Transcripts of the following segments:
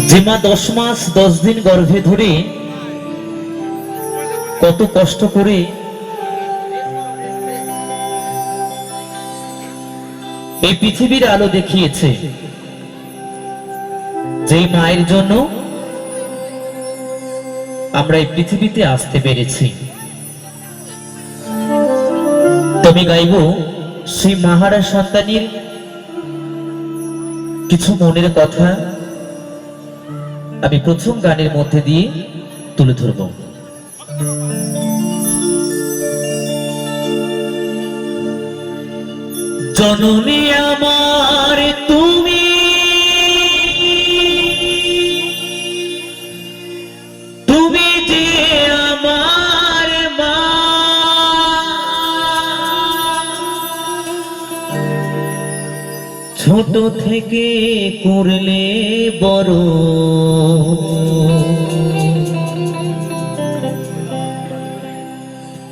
যে মা 10 মাস 10 দিন গর্ভে ধরে কত কষ্ট করে এই পৃথিবীর আলো দেখিয়েছে, যে মায়ের জন্য আমরা এই পৃথিবীতে আসতে পেরেছি। তুমি গাইব সেই মাহারা সন্তানের কিছু মনের কথা আমি প্রথম গানের মধ্যে দিয়ে তুলে ধরব। জননী আমার তুমি, তুমি যে আমার মা, ছোট থেকে করলে বড়,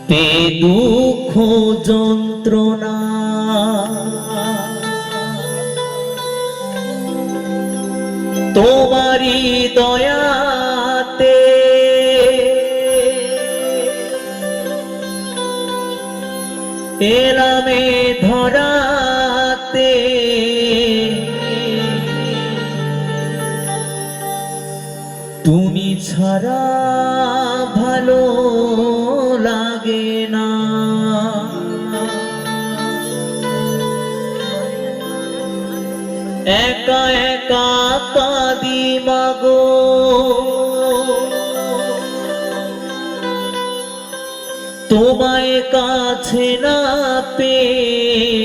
পে দুঃখ যন্ত্রণা, তোমারি দয়াতে এলামে ধরাতে, তুমি ছাড়া ভালো লাগে না, একা একা কাঁদি মাগো, তোমায় কাছে না পেয়ে,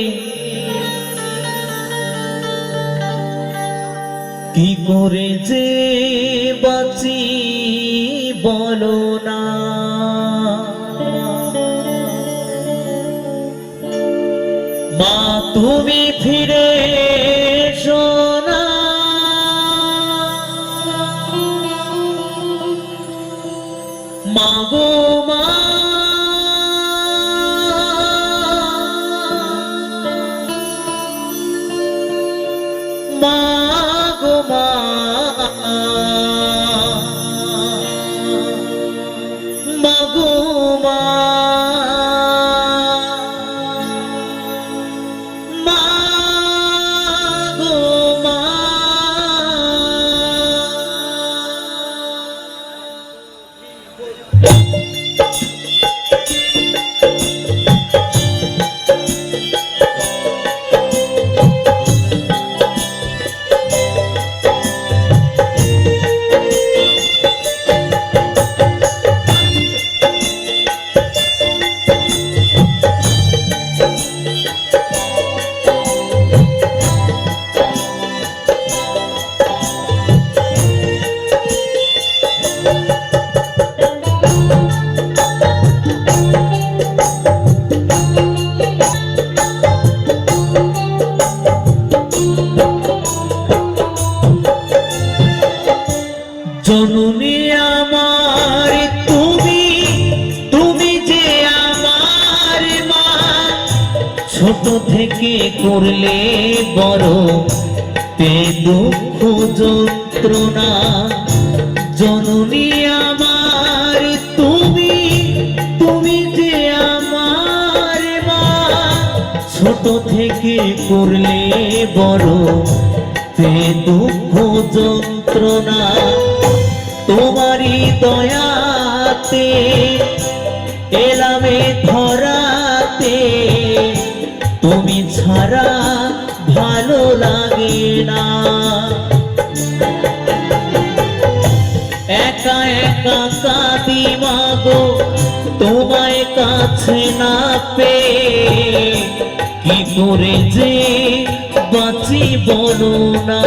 কি করে যে বাঁচি বলো না, মা তুমি ফিরে এসো না, মা গো মা, মা গো মা, মা গো মা, মা গো মা। জননী আমার তুমি, তুমি যে আমার মা, ছোট থেকে করলে বড়, পে দুঃখ যন্ত্রণা, জননী আমার তুমি, তুমি যে আমার মা, ছোট থেকে করলে বড়, পে দুঃখ যন্ত্রণা, তোমারি দয়াতে এলামে ধরাতে, তুমি ছাড়া ভালো লাগে না, একা একা কাঁদি মাগো, তোমায় কাছে না পেয়ে, কি করে যে বাঁচি বলো না,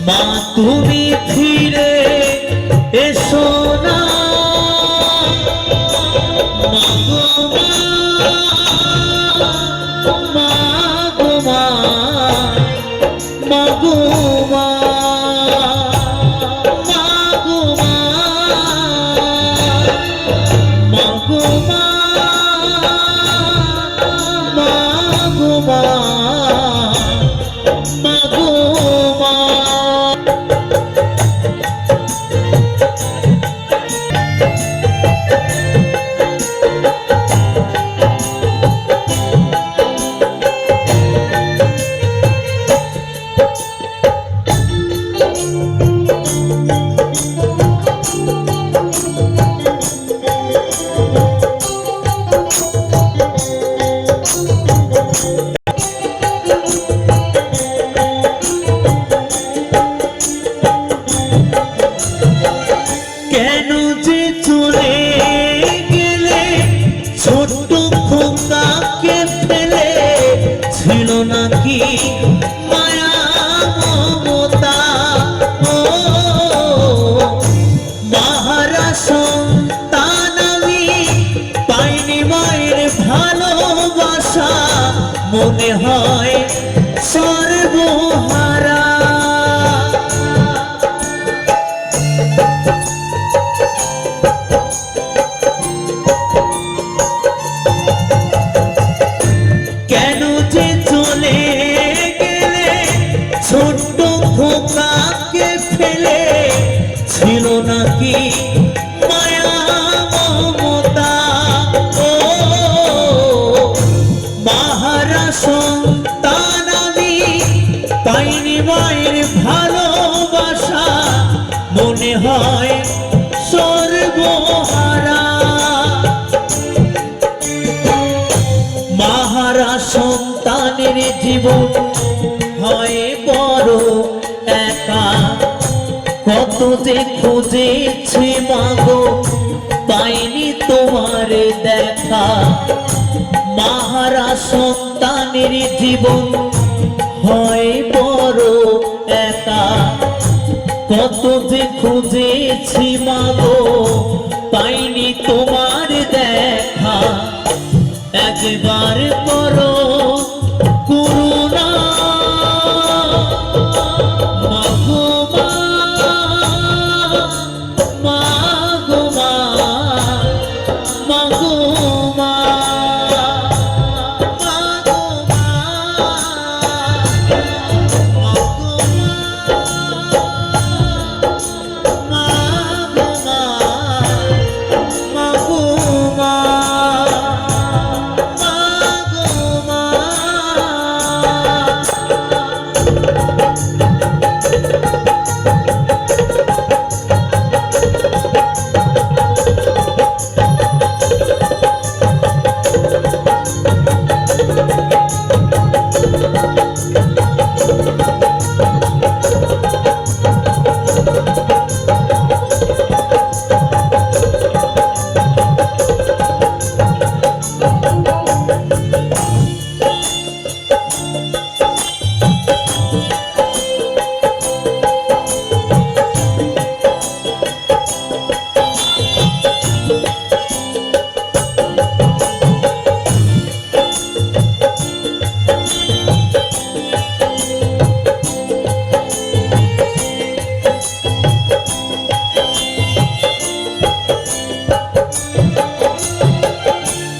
মা তুমি ফিরে এসো না, মা গো মা, মা গো মা, মা গো মা, মা গো মা, মা গো মা, মা গো মা, মা মায়ের ভালোবাসা মনে হয় সর্বহারা। মাহারা সন্তানের জীবন হয় বড় একা, কত যে খুঁজেছি মাগো পাইনি তোমার দেখা। মাহারা সন্তানের জীবন হয় বড় একা, কত যে খুঁজেছি মাগো পাইনি তোমার দেখা। একবার করো করুণা মাগো মা, মাগো মা, মাগো মা, মাগো মা, মাগো মা,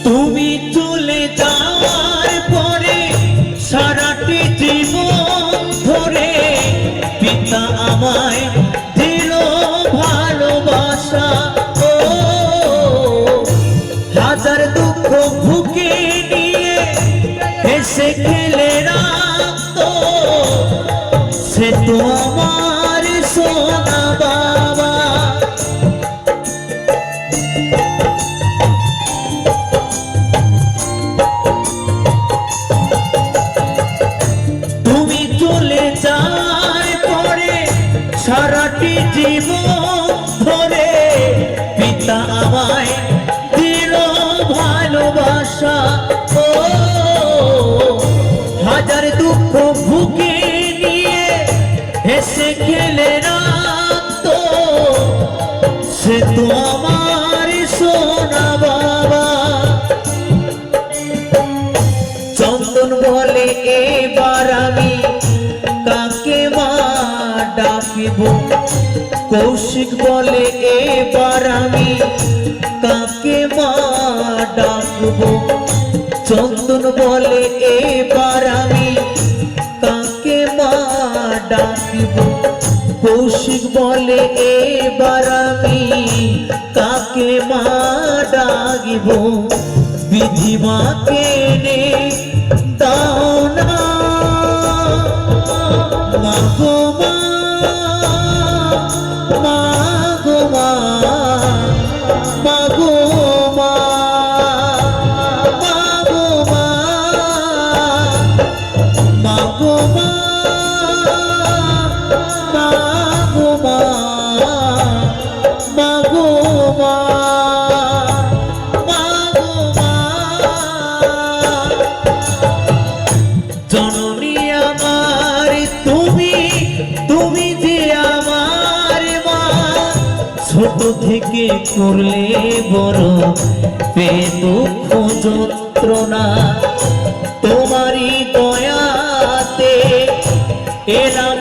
তুমি চলে যাওয়ার পরে সারাটি জীবন ধরে পিতা আমায় দিল ভালোবাসা। ও হাজার দুঃখ বুকে নিয়ে হেসে খেলে রাখতো, সে তো আমার সোনা বাবা। তুমি চলে যাওয়ার পরে সারাটি জীবন ধরে পিতা আমায় দিল ভালোবাসা। ও হাজার দুঃখ বুকে নিয়ে হেসে খেলে রাখতো, সে তো আমার সোনা বাবা। চন্দন বলে এবার আমি কাকে মা ডাকিব, কৌশিক বলে এবার আমি কাকে মা ডাকব। চন্দন বলে এবার আমি কাকে মা ডাকিব, কৌশিক বলে এবার আমি কাকে মা ডাকিব। বিধি মাকে নে দাও না মাগো মা, মাগো মা, মাগো মা, মাগো মা, মাগো মা, মাগো মা, মাগো মা, মাগো মা। জননী আমার তুমি, তুমি যে আমার মা, ছোট থেকে করলে বড় পে দুঃখ যন্ত্রণা, তোমারই দয়াতে এলাম।